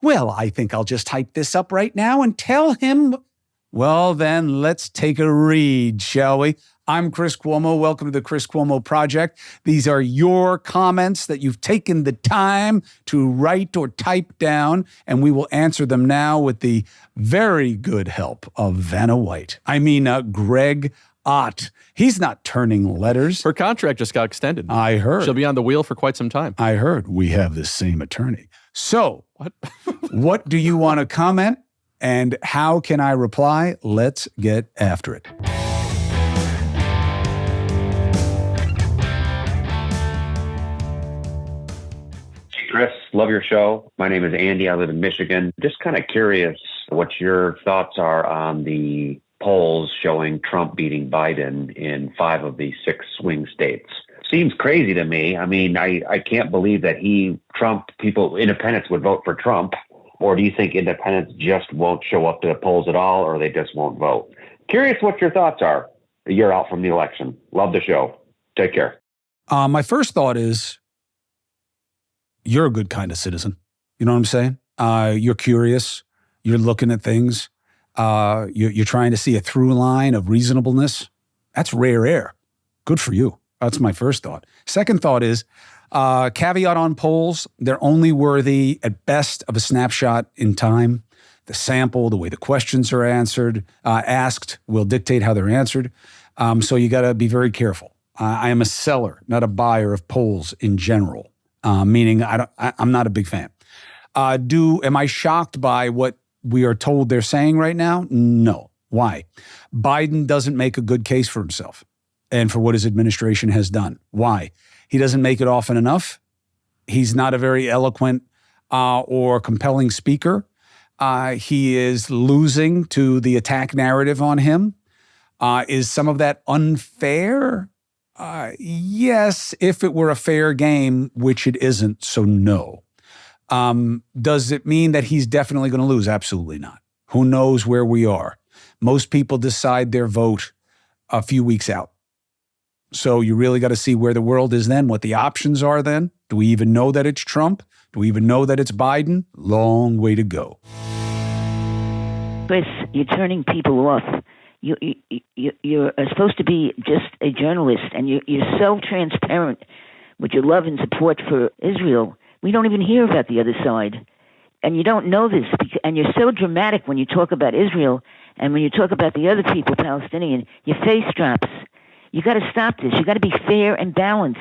Well, I think I'll just type this up right now and tell him. Well, then let's take a read, shall we? I'm Chris Cuomo. Welcome to the Chris Cuomo Project. These are your comments that you've taken the time to write or type down, and we will answer them now with the very good help of Vanna White. Greg Ott. He's not turning letters. Her contract just got extended. I heard. She'll be on the wheel for quite some time. I heard. We have the same attorney. So, what do you want to comment? And how can I reply? Let's get after it. Chris, love your show. My name is Andy. I live in Michigan. Just kind of curious what your thoughts are on the polls showing Trump beating Biden in 5 of the 6 swing states. Seems crazy to me. I can't believe that independents would vote for Trump. Or do you think independents just won't show up to the polls at all, or they just won't vote? Curious what your thoughts are a year out from the election. Love the show. Take care. My first thought is, you're a good kind of citizen. You know what I'm saying? You're curious. You're looking at things. You're trying to see a through line of reasonableness. That's rare air. Good for you. That's my first thought. Second thought is, caveat on polls, they're only worthy at best of a snapshot in time. The sample, the way the questions are asked will dictate how they're answered. So you got to be very careful. I am a seller, not a buyer of polls in general, meaning I'm not a big fan. Am I shocked by what we are told they're saying right now? No. Why? Biden doesn't make a good case for himself and for what his administration has done. Why? He doesn't make it often enough. He's not a very eloquent or compelling speaker. He is losing to the attack narrative on him. Is some of that unfair? Yes, if it were a fair game, which it isn't, so no. Does it mean that he's definitely going to lose? Absolutely not. Who knows where we are? Most people decide their vote a few weeks out. So you really got to see where the world is then, what the options are then. Do we even know that it's Trump? Do we even know that it's Biden? Long way to go. Chris, you're turning people off. You're supposed to be just a journalist, and you're so transparent with your love and support for Israel. We don't even hear about the other side. And you don't know this, and you're so dramatic when you talk about Israel, and when you talk about the other people, Palestinian, your face drops. You got to stop this. You got to be fair and balanced.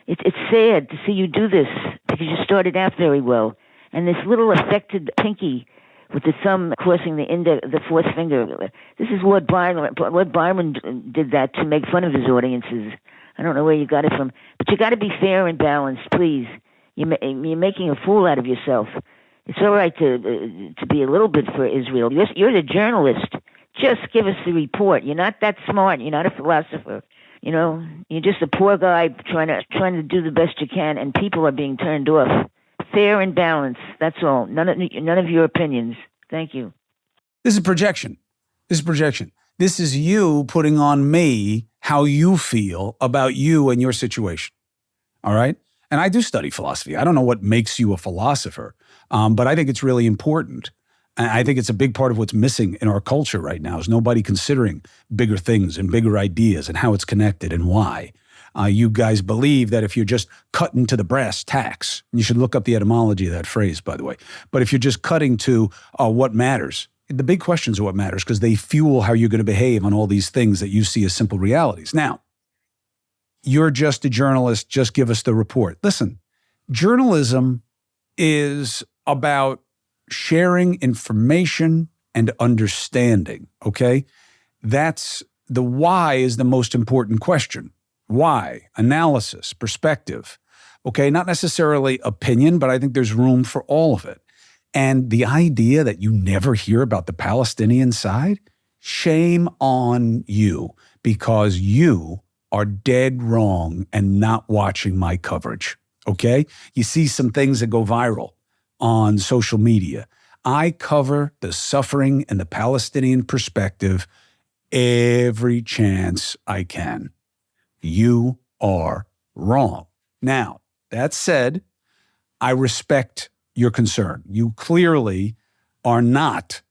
It's sad to see you do this because you started out very well. And this little affected pinky with the thumb crossing the fourth finger. This is Lord Byron. Lord Byron did that to make fun of his audiences. I don't know where you got it from, but you got to be fair and balanced, please. You're making a fool out of yourself. It's all right to be a little bit for Israel. You're the journalist. Just give us the report. You're not that smart. You're not a philosopher. You know, you're just a poor guy trying to do the best you can, and people are being turned off. Fair and balanced. That's all. None of your opinions. Thank you. This is projection. This is you putting on me how you feel about you and your situation. All right? And I do study philosophy. I don't know what makes you a philosopher, but I think it's really important. And I think it's a big part of what's missing in our culture right now is nobody considering bigger things and bigger ideas and how it's connected and why. You guys believe that if you're just cutting to the brass tacks, you should look up the etymology of that phrase, by the way. But if you're just cutting to what matters, the big questions are what matters because they fuel how you're going to behave on all these things that you see as simple realities. Now, you're just a journalist. Just give us the report. Listen, journalism is about sharing information and understanding, okay? That's the why is the most important question. Why? Analysis, perspective, okay? Not necessarily opinion, but I think there's room for all of it. And the idea that you never hear about the Palestinian side, shame on you because you are dead wrong and not watching my coverage, okay? You see some things that go viral on social media. I cover the suffering and the Palestinian perspective every chance I can. You are wrong. Now, that said, I respect your concern. You clearly are not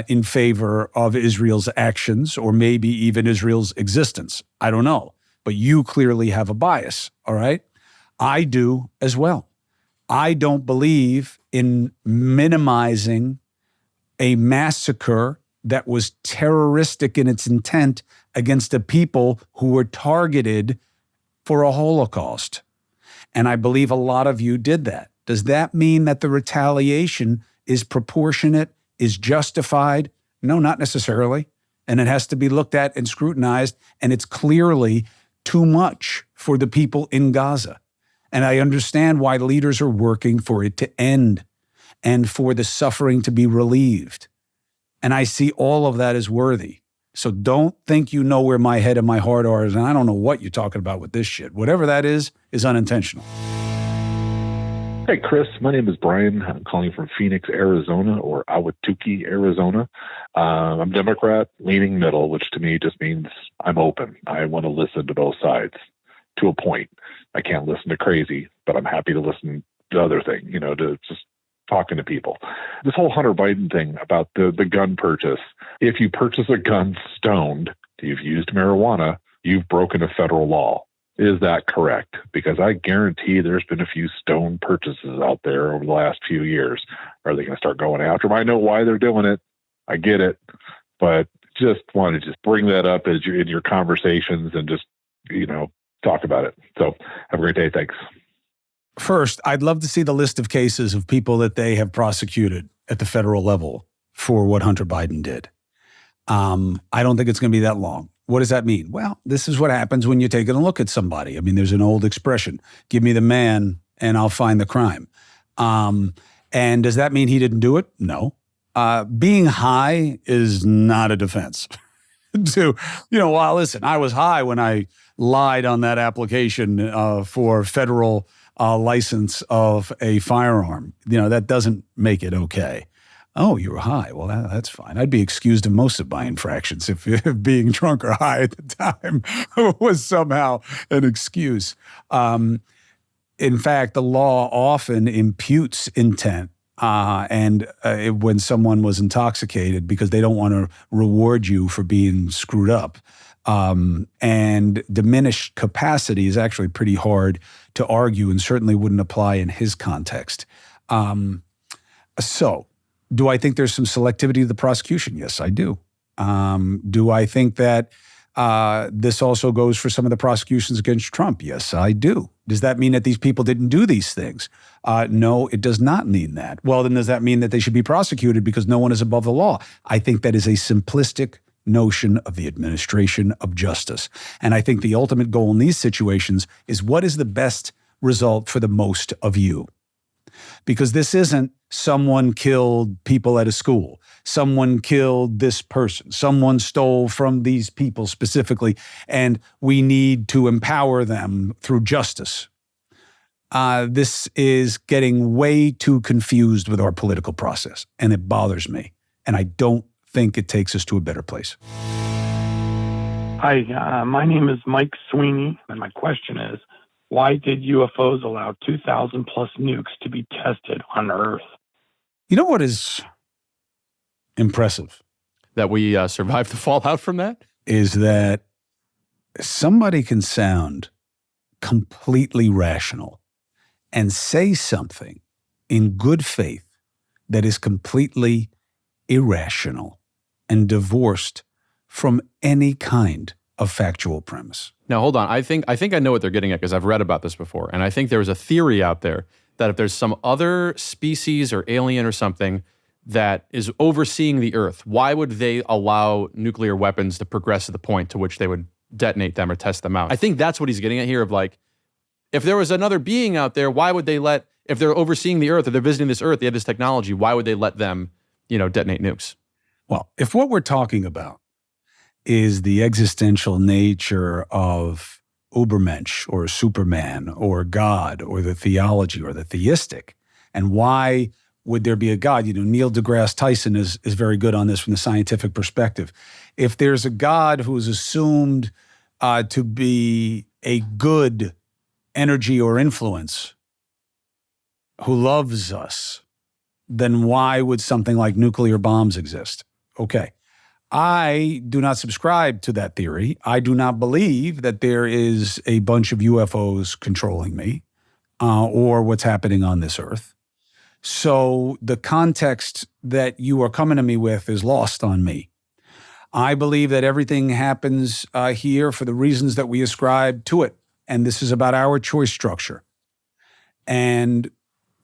in favor of Israel's actions or maybe even Israel's existence. I don't know. But you clearly have a bias, all right? I do as well. I don't believe in minimizing a massacre that was terroristic in its intent against a people who were targeted for a Holocaust. And I believe a lot of you did that. Does that mean that the retaliation is proportionate, is justified? No, not necessarily. And it has to be looked at and scrutinized, and it's clearly too much for the people in Gaza. And I understand why leaders are working for it to end and for the suffering to be relieved. And I see all of that as worthy. So don't think you know where my head and my heart are, and I don't know what you're talking about with this shit. Whatever that is unintentional. Hey, Chris. My name is Brian. I'm calling from Phoenix, Arizona, or Ahwatukee, Arizona. I'm Democrat, leaning middle, which to me just means I'm open. I want to listen to both sides to a point. I can't listen to crazy, but I'm happy to listen to other things, to just talking to people. This whole Hunter Biden thing about the gun purchase. If you purchase a gun stoned, you've used marijuana, you've broken a federal law. Is that correct? Because I guarantee there's been a few stone purchases out there over the last few years. Are they going to start going after them? I know why they're doing it. I get it. But just want to bring that up as in your conversations and just, talk about it. So have a great day. Thanks. First, I'd love to see the list of cases of people that they have prosecuted at the federal level for what Hunter Biden did. I don't think it's going to be that long. What does that mean? Well, this is what happens when you're taking a look at somebody. I mean, there's an old expression, give me the man and I'll find the crime. And does that mean he didn't do it? No. Being high is not a defense. Well, listen, I was high when I lied on that application for federal license of a firearm. That doesn't make it okay. Oh, you were high. Well, that's fine. I'd be excused of most of my infractions if being drunk or high at the time was somehow an excuse. In fact, the law often imputes intent when someone was intoxicated because they don't want to reward you for being screwed up. And diminished capacity is actually pretty hard to argue and certainly wouldn't apply in his context. So, do I think there's some selectivity to the prosecution? Yes, I do. Do I think that this also goes for some of the prosecutions against Trump? Yes, I do. Does that mean that these people didn't do these things? No, it does not mean that. Well, then does that mean that they should be prosecuted because no one is above the law? I think that is a simplistic notion of the administration of justice. And I think the ultimate goal in these situations is what is the best result for the most of you? Because this isn't someone killed people at a school, someone killed this person, someone stole from these people specifically, and we need to empower them through justice. This is getting way too confused with our political process, and it bothers me. And I don't think it takes us to a better place. Hi, my name is Mike Sweeney, and my question is, why did UFOs allow 2,000 plus nukes to be tested on Earth? You know what is impressive? That we survived the fallout from that? Is that somebody can sound completely rational and say something in good faith that is completely irrational and divorced from any kind of factual premise. Now, hold on. I think I know what they're getting at because I've read about this before. And I think there was a theory out there that if there's some other species or alien or something that is overseeing the Earth, why would they allow nuclear weapons to progress to the point to which they would detonate them or test them out? I think that's what he's getting at here of like, if there was another being out there, why would they if they're overseeing the Earth or they're visiting this Earth, they have this technology, why would they let them, detonate nukes? Well, if what we're talking about is the existential nature of Ubermensch or Superman or God or the theology or the theistic, and why would there be a God? Neil deGrasse Tyson is very good on this from the scientific perspective. If there's a God who is assumed to be a good energy or influence, who loves us, then why would something like nuclear bombs exist? Okay. I do not subscribe to that theory. I do not believe that there is a bunch of UFOs controlling me or what's happening on this earth. So the context that you are coming to me with is lost on me. I believe that everything happens here for the reasons that we ascribe to it. And this is about our choice structure. And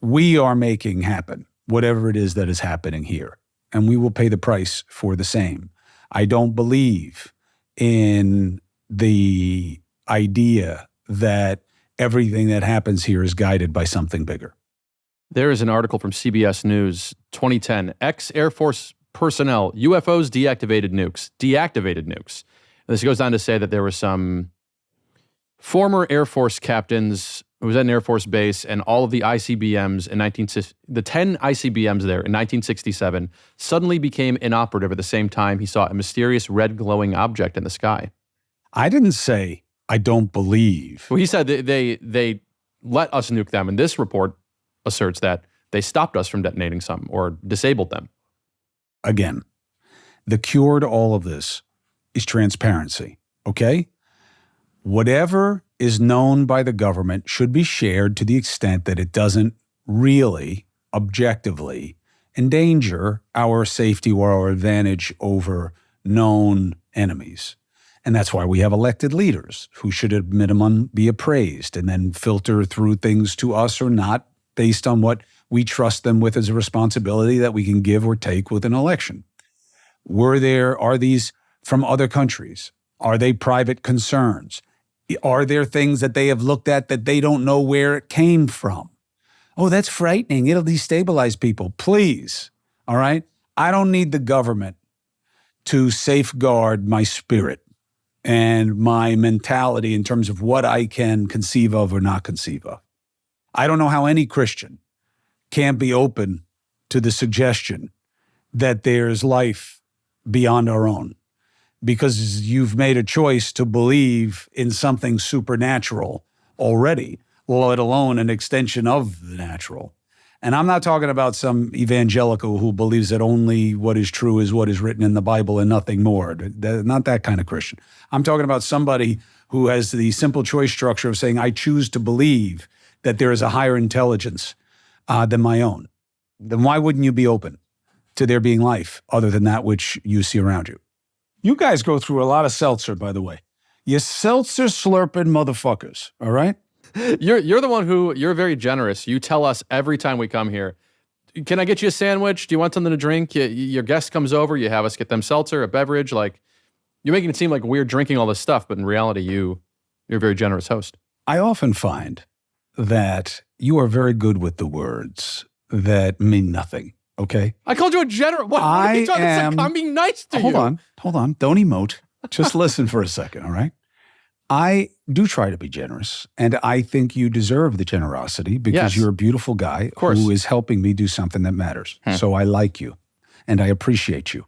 we are making happen whatever it is that is happening here. And we will pay the price for the same. I don't believe in the idea that everything that happens here is guided by something bigger. There is an article from CBS News, 2010, ex-Air Force personnel, UFOs deactivated nukes. And this goes on to say that there were some former Air Force captains who was at an Air Force base, and all of the ICBMs the 10 ICBMs there in 1967 suddenly became inoperative at the same time he saw a mysterious red glowing object in the sky. I didn't say I don't believe. Well, he said they let us nuke them, and this report asserts that they stopped us from detonating some or disabled them. Again, the cure to all of this is transparency, okay? Whatever is known by the government should be shared to the extent that it doesn't really, objectively, endanger our safety or our advantage over known enemies. And that's why we have elected leaders who should at minimum be appraised and then filter through things to us or not based on what we trust them with as a responsibility that we can give or take with an election. Are these from other countries? Are they private concerns? Are there things that they have looked at that they don't know where it came from? Oh, that's frightening. It'll destabilize people. Please, all right? I don't need the government to safeguard my spirit and my mentality in terms of what I can conceive of or not conceive of. I don't know how any Christian can be open to the suggestion that there's life beyond our own, because you've made a choice to believe in something supernatural already, let alone an extension of the natural. And I'm not talking about some evangelical who believes that only what is true is what is written in the Bible and nothing more. Not that kind of Christian. I'm talking about somebody who has the simple choice structure of saying, I choose to believe that there is a higher intelligence than my own. Then why wouldn't you be open to there being life other than that which you see around you? You guys go through a lot of seltzer, by the way. You seltzer slurping motherfuckers, all right? You're the one you're very generous. You tell us every time we come here, can I get you a sandwich? Do you want something to drink? Your guest comes over, you have us get them seltzer, a beverage. Like, you're making it seem like we're drinking all this stuff, but in reality, you're a very generous host. I often find that you are very good with the words that mean nothing. Okay. I called you a generous. What are you talking about? I'm being nice to you. Hold on. Don't emote. Just listen for a second. All right. I do try to be generous, and I think you deserve the generosity because you're a beautiful guy who is helping me do something that matters. So I like you and I appreciate you.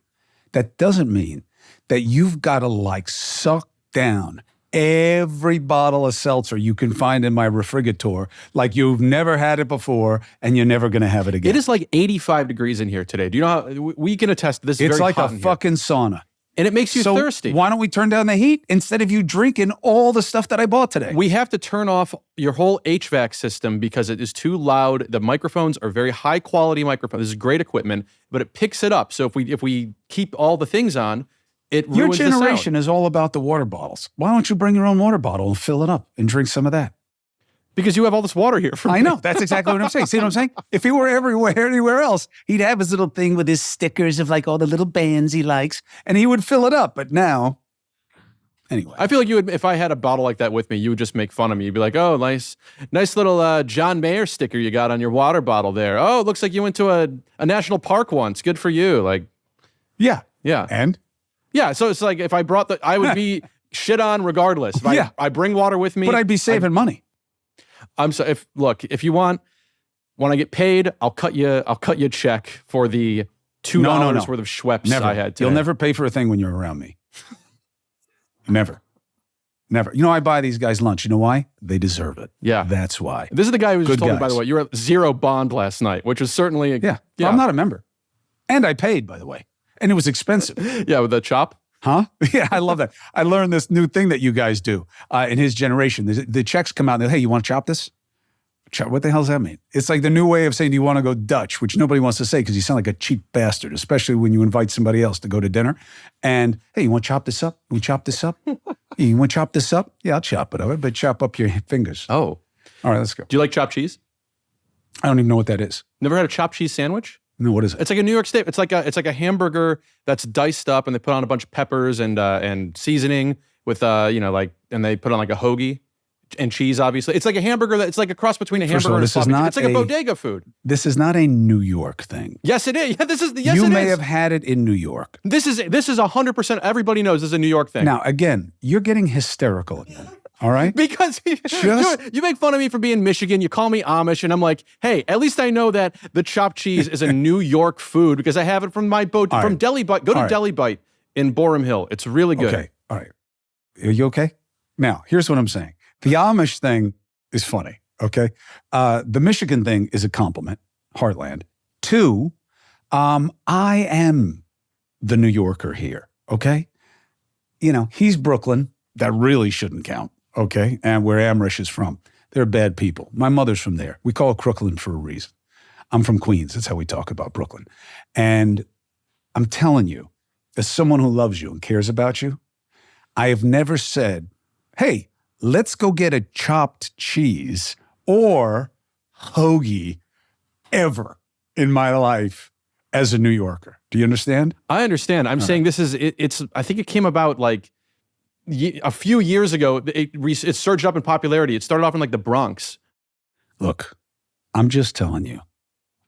That doesn't mean that you've got to suck down every bottle of seltzer you can find in my refrigerator like you've never had it before and you're never going to have it again. It is like 85 degrees in here today. Do you know how we can attest to this? It's like a fucking sauna. And it makes you thirsty. Why don't we turn down the heat instead of you drinking all the stuff that I bought today? We have to turn off your whole HVAC system because it is too loud. The microphones are very high quality microphones. This is great equipment, but it picks it up. So if we keep all the things on, it ruins the sound. Your generation is all about the water bottles. Why don't you bring your own water bottle and fill it up and drink some of that? Because you have all this water here for me. I know. That's exactly what I'm saying. See what I'm saying? If he were anywhere else, he'd have his little thing with his stickers of all the little bands he likes, and he would fill it up. But now, anyway. I feel like you would, if I had a bottle like that with me, you would just make fun of me. You'd be like, oh, nice little John Mayer sticker you got on your water bottle there. Oh, it looks like you went to a national park once. Good for you. Yeah. And? Yeah, so it's like if I brought I would be shit on regardless. If I bring water with me. But I'd be saving money. I'm sorry. If you want, when I get paid, I'll cut you a check for the $2 worth of Schweppes I had today. You'll never pay for a thing when you're around me. Never. Never. You know, I buy these guys lunch. You know why? They deserve it. Yeah. That's why. This is the guy who just Good told me, by guys. the way, you were at Zero Bond last night, which was certainly... Yeah. Well, I'm not a member. And I paid, by the way. And it was expensive. Yeah, with the chop. Huh? Yeah, I love that. I learned this new thing that you guys do in his generation. The checks come out and they're, hey, you want to chop this? What the hell does that mean? It's like the new way of saying, do you want to go Dutch? Which nobody wants to say because you sound like a cheap bastard, especially when you invite somebody else to go to dinner. And, hey, you want to chop this up? You want to chop this up? You want to chop this up? Yeah, I'll chop it up, but chop up your fingers. Oh. All right, let's go. Do you like chopped cheese? I don't even know what that is. Never had a chopped cheese sandwich? No, what is it? It's like a New York steak. It's like a hamburger that's diced up, and they put on a bunch of peppers and seasoning with and they put on like a hoagie and cheese. Obviously, it's like a hamburger. It's like a cross between a hamburger and a sloppy. It's like a bodega food. This is not a New York thing. Yes, it is. Yeah, this is. Yes, you it may is. have had it in New York. This is 100%. Everybody knows this is a New York thing. Now, again, you're getting hysterical again. All right? Because you make fun of me for being Michigan, you call me Amish, and I'm like, hey, at least I know that the chopped cheese is a New York food because I have it from my boat from Deli Bite. Go to Deli Bite in Borum Hill. It's really good. Okay. All right. Are you okay? Now, here's what I'm saying. The Amish thing is funny. Okay. The Michigan thing is a compliment. Heartland. 2, I am the New Yorker here. Okay. You know, he's Brooklyn. That really shouldn't count. Okay, and where Amrish is from. They're bad people. My mother's from there. We call it Crooklyn for a reason. I'm from Queens. That's how we talk about Brooklyn. And I'm telling you, as someone who loves you and cares about you, I have never said, hey, let's go get a chopped cheese or hoagie ever in my life as a New Yorker. Do you understand? I understand. I'm saying this is, I think it came about like, a few years ago, it surged up in popularity. It started off in like the Bronx. Look, I'm just telling you,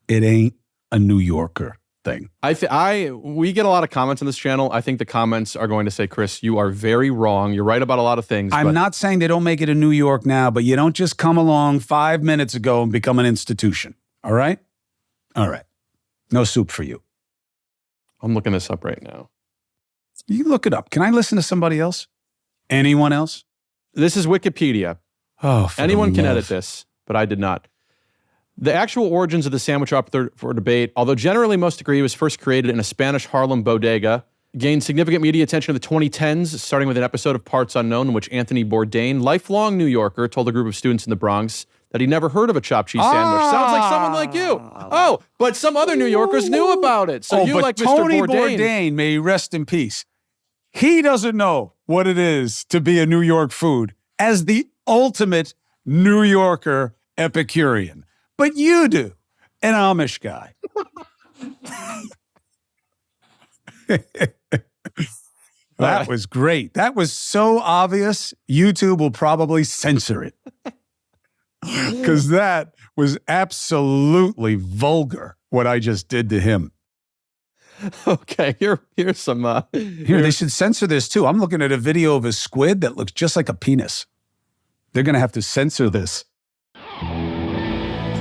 it ain't a New Yorker thing. We get a lot of comments on this channel. I think the comments are going to say, Chris, you are very wrong. You're right about a lot of things. I'm not saying they don't make it in New York now, but you don't just come along 5 minutes ago and become an institution. All right? All right. No soup for you. I'm looking this up right now. You look it up. Can I listen to somebody else? Anyone else? This is Wikipedia. Oh, anyone can edit this, but I did not. The actual origins of the sandwich are up for debate, although generally most agree it was first created in a Spanish Harlem bodega, gained significant media attention in the 2010s, starting with an episode of Parts Unknown in which Anthony Bourdain, lifelong New Yorker, told a group of students in the Bronx that he never heard of a chopped cheese sandwich. Sounds like someone like you. Oh, but some other New Yorkers knew about it. So you like Mr. Tony Bourdain, may he rest in peace. He doesn't know what it is to be a New York food as the ultimate New Yorker Epicurean. But you do, an Amish guy. That was great. That was so obvious, YouTube will probably censor it. Because that was absolutely vulgar, what I just did to him. Okay, here's some... Here, they should censor this too. I'm looking at a video of a squid that looks just like a penis. They're going to have to censor this.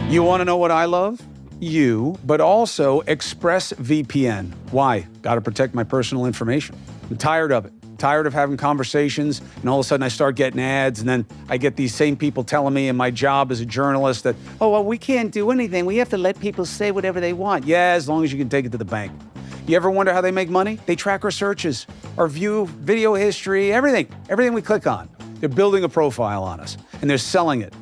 You want to know what I love? You, but also ExpressVPN. Why? Got to protect my personal information. I'm tired of it. Tired of having conversations, and all of a sudden I start getting ads, and then I get these same people telling me in my job as a journalist that, oh, well, we can't do anything. We have to let people say whatever they want. Yeah, as long as you can take it to the bank. You ever wonder how they make money? They track our searches, our view, video history, everything we click on. They're building a profile on us, and they're selling it.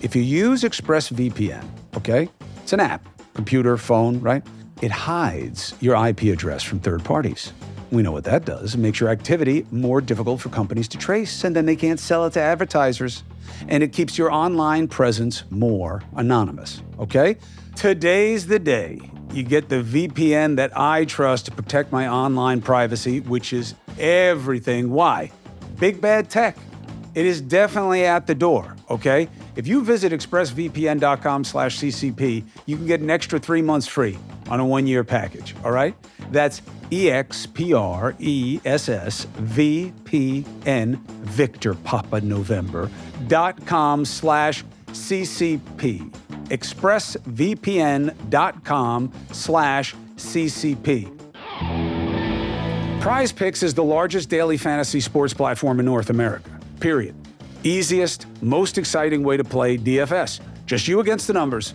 If you use ExpressVPN, okay, it's an app, computer, phone, right? It hides your IP address from third parties. We know what that does. It makes your activity more difficult for companies to trace, and then they can't sell it to advertisers. And it keeps your online presence more anonymous, okay? Today's the day you get the VPN that I trust to protect my online privacy, which is everything. Why? Big bad tech. It is definitely at the door, okay? If you visit expressvpn.com/CCP, you can get an extra 3 months free on a 1-year package, all right? That's EXPRESSVPN, Victor Papa November, .com/CCP. expressvpn.com/CCP. Prize Picks is the largest daily fantasy sports platform in North America. period. Easiest, most exciting way to play DFS. Just you against the numbers.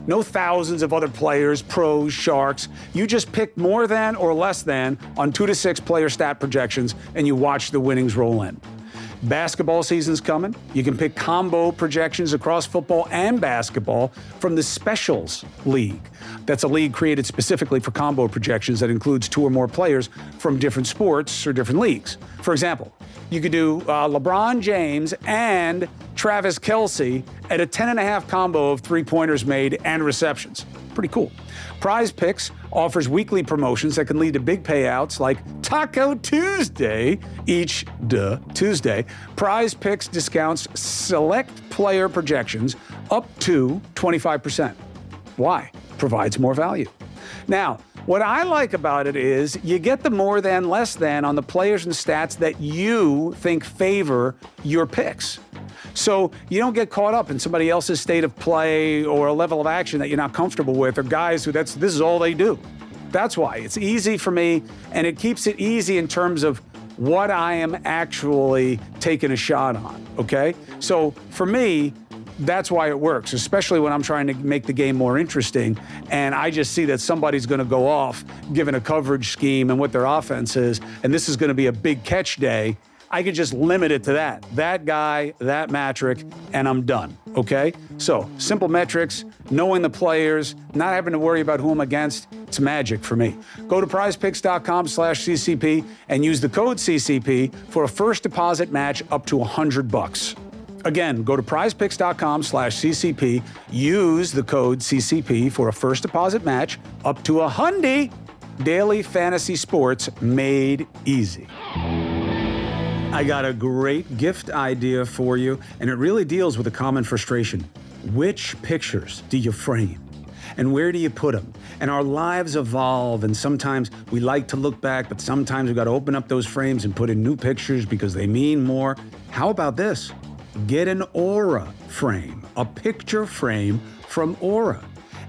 No thousands of other players, pros, sharks. You just pick more than or less than on 2 to 6 player stat projections, and you watch the winnings roll in. Basketball season's coming. You can pick combo projections across football and basketball from the Specials League. That's a league created specifically for combo projections that includes 2 or more players from different sports or different leagues. For example, you could do LeBron James and Travis Kelce at a 10.5 combo of 3-pointers made and receptions. Pretty cool. Prize Picks offers weekly promotions that can lead to big payouts like Taco Tuesday each Tuesday. Prize Picks discounts select player projections up to 25%. Why? Provides more value. Now, what I like about it is you get the more than, less than on the players and stats that you think favor your picks. So you don't get caught up in somebody else's state of play or a level of action that you're not comfortable with, or guys who this is all they do. That's why it's easy for me, and it keeps it easy in terms of what I am actually taking a shot on, okay? So for me, that's why it works, especially when I'm trying to make the game more interesting, and I just see that somebody's going to go off given a coverage scheme and what their offense is, and this is going to be a big catch day. I could just limit it to that guy, that metric, and I'm done, okay? So, simple metrics, knowing the players, not having to worry about who I'm against, it's magic for me. Go to prizepicks.com/CCP and use the code CCP for a first deposit match up to $100. Again, go to prizepicks.com/CCP, use the code CCP for a first deposit match up to $100. Daily fantasy sports made easy. I got a great gift idea for you, and it really deals with a common frustration. Which pictures do you frame? And where do you put them? And our lives evolve, and sometimes we like to look back, but sometimes we've got to open up those frames and put in new pictures because they mean more. How about this? Get an Aura frame, a picture frame from Aura.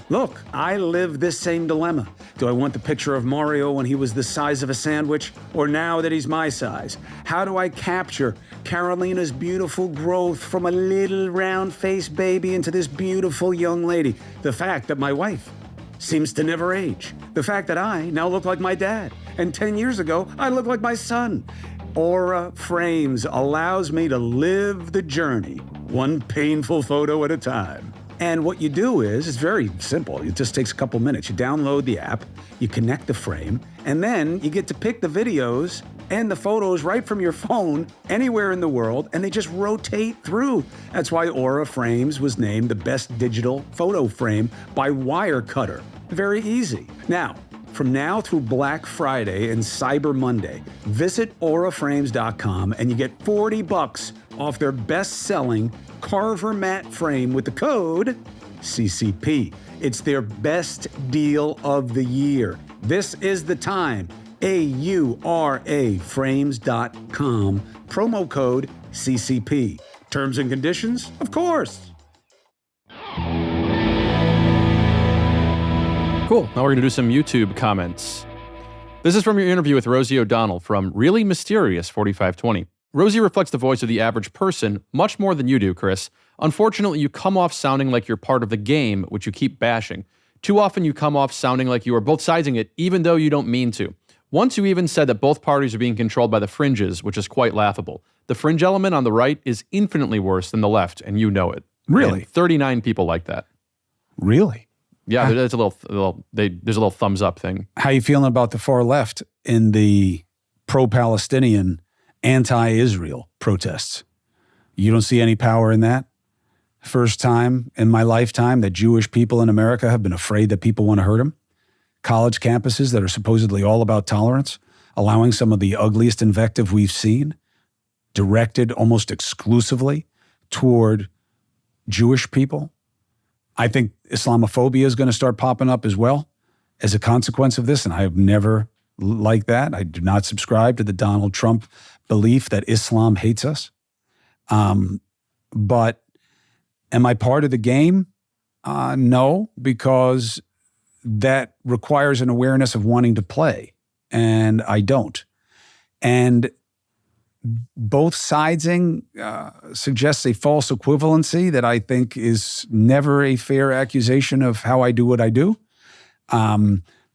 Look, I live this same dilemma. Do I want the picture of Mario when he was the size of a sandwich, or now that he's my size? How do I capture Carolina's beautiful growth from a little round-faced baby into this beautiful young lady? The fact that my wife seems to never age. The fact that I now look like my dad, and 10 years ago, I looked like my son. Aura Frames allows me to live the journey, one painful photo at a time. And what you do is, it's very simple. It just takes a couple minutes. You download the app, you connect the frame, and then you get to pick the videos and the photos right from your phone anywhere in the world, and they just rotate through. That's why Aura Frames was named the best digital photo frame by Wirecutter. Very easy. Now, from now through Black Friday and Cyber Monday, visit auraframes.com and you get $40 off their best-selling Carver matte frame with the code CCP. It's their best deal of the year. This is the time. auraframes.com, promo code CCP. Terms and conditions, of course. Cool. Now we're going to do some YouTube comments. This is from your interview with Rosie O'Donnell from Really Mysterious 4520. Rosie reflects the voice of the average person much more than you do, Chris. Unfortunately, you come off sounding like you're part of the game, which you keep bashing. Too often you come off sounding like you are both siding it, even though you don't mean to. Once you even said that both parties are being controlled by the fringes, which is quite laughable. The fringe element on the right is infinitely worse than the left, and you know it. Really? And 39 people like that. Really? Yeah, there's a little thumbs up thing. How you feeling about the far left in the pro-Palestinian, anti-Israel protests? You don't see any power in that? First time in my lifetime that Jewish people in America have been afraid that people want to hurt them. College campuses that are supposedly all about tolerance, allowing some of the ugliest invective we've seen, directed almost exclusively toward Jewish people. I think Islamophobia is going to start popping up as well as a consequence of this, and I have never liked that. I do not subscribe to the Donald Trump belief that Islam hates us. But am I part of the game? No, because that requires an awareness of wanting to play, and I don't. And both sidesing suggests a false equivalency that I think is never a fair accusation of how I do what I do.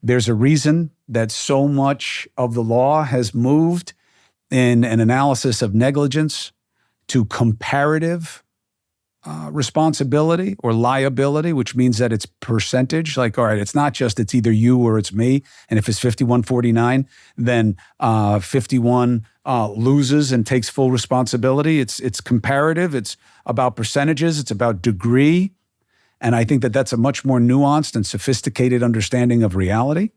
There's a reason that so much of the law has moved in an analysis of negligence to comparative responsibility or liability, which means that it's percentage. Like, all right, it's not just it's either you or it's me. And if it's 51-49, then 51 loses and takes full responsibility. It's comparative. It's about percentages. It's about degree. And I think that that's a much more nuanced and sophisticated understanding of reality.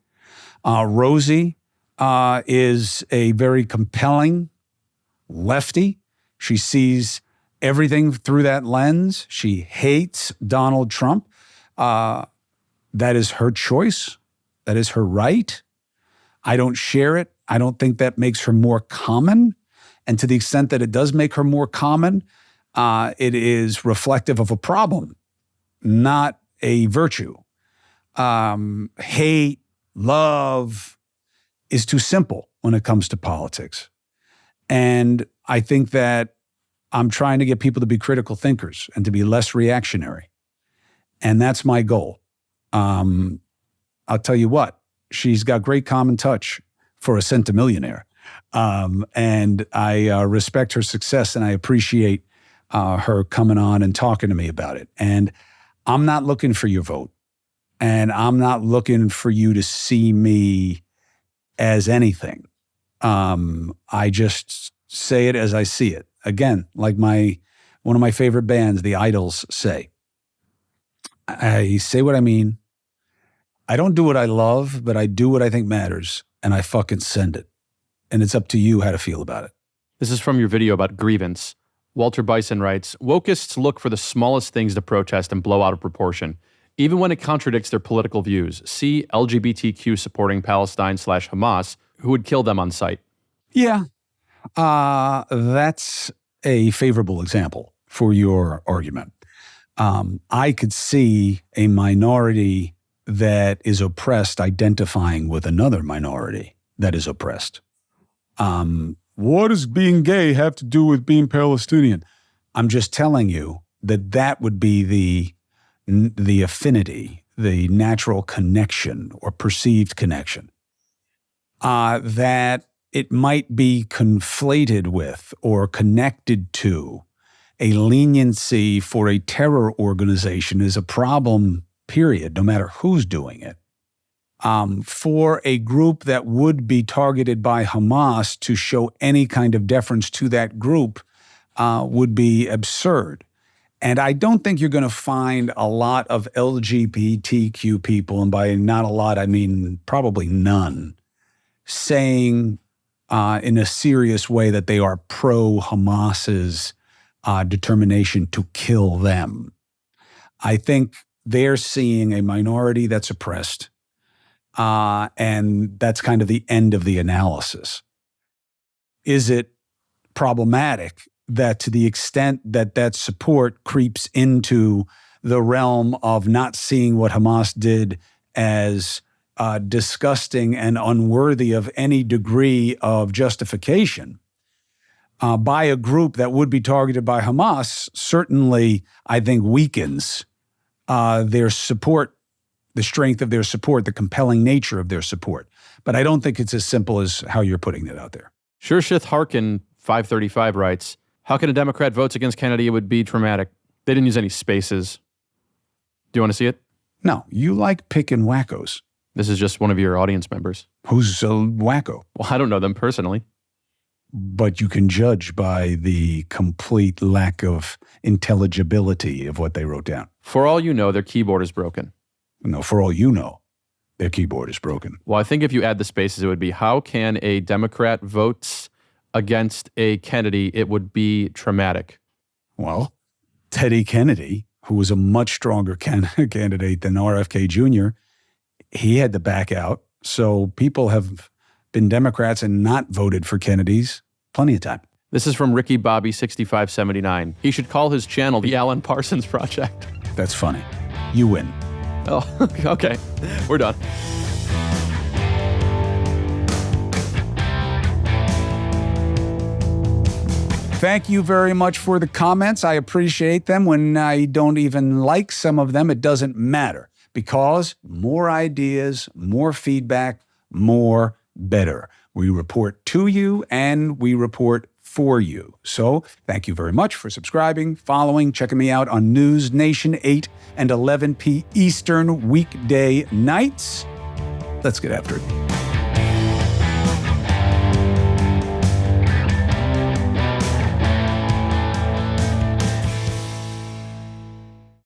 Rosie is a very compelling lefty. She sees everything through that lens. She hates Donald Trump. That is her choice. That is her right. I don't share it. I don't think that makes her more common. And to the extent that it does make her more common, it is reflective of a problem, not a virtue. Hate, love is too simple when it comes to politics. And I think that I'm trying to get people to be critical thinkers and to be less reactionary. And that's my goal. I'll tell you what, she's got great common touch for a centimillionaire. And I respect her success and I appreciate her coming on and talking to me about it. And I'm not looking for your vote. And I'm not looking for you to see me as anything. I just say it as I see it. Again, like one of my favorite bands, the Idols, say. I say what I mean. I don't do what I love, but I do what I think matters, and I fucking send it. And it's up to you how to feel about it. This is from your video about grievance. Walter Bison writes, Wokeists look for the smallest things to protest and blow out of proportion, even when it contradicts their political views. See LGBTQ supporting Palestine/Hamas, who would kill them on sight. Yeah. That's a favorable example for your argument. I could see a minority that is oppressed identifying with another minority that is oppressed. What does being gay have to do with being Palestinian? I'm just telling you that that would be the affinity, the natural connection or perceived connection, that it might be conflated with or connected to a leniency for a terror organization is a problem, period, no matter who's doing it. For a group that would be targeted by Hamas to show any kind of deference to that group would be absurd. And I don't think you're going to find a lot of LGBTQ people, and by not a lot, I mean probably none, saying in a serious way that they are pro-Hamas's determination to kill them. I think they're seeing a minority that's oppressed, and that's kind of the end of the analysis. Is it problematic that to the extent that that support creeps into the realm of not seeing what Hamas did as disgusting and unworthy of any degree of justification by a group that would be targeted by Hamas, certainly, I think, weakens their support, the strength of their support, the compelling nature of their support. But I don't think it's as simple as how you're putting it out there. Shurshith Harkin, 535, writes, how can a Democrat vote against Kennedy? It would be traumatic. They didn't use any spaces. Do you want to see it? No, you like picking wackos. This is just one of your audience members. Who's a wacko? Well, I don't know them personally. But you can judge by the complete lack of intelligibility of what they wrote down. For all you know, their keyboard is broken. No, for all you know, their keyboard is broken. Well, I think if you add the spaces, it would be, how can a Democrat vote against a Kennedy? It would be traumatic. Well, Teddy Kennedy, who was a much stronger candidate than RFK Jr., he had to back out. So people have been Democrats and not voted for Kennedys plenty of time. This is from Ricky Bobby 6579. He should call his channel the Alan Parsons Project. That's funny. You win. Oh, okay. We're done. Thank you very much for the comments. I appreciate them. When I don't even like some of them, it doesn't matter, because more ideas, more feedback, more better. We report to you and we report for you. So thank you very much for subscribing, following, checking me out on News Nation 8 and 11 p. Eastern weekday nights. Let's get after it.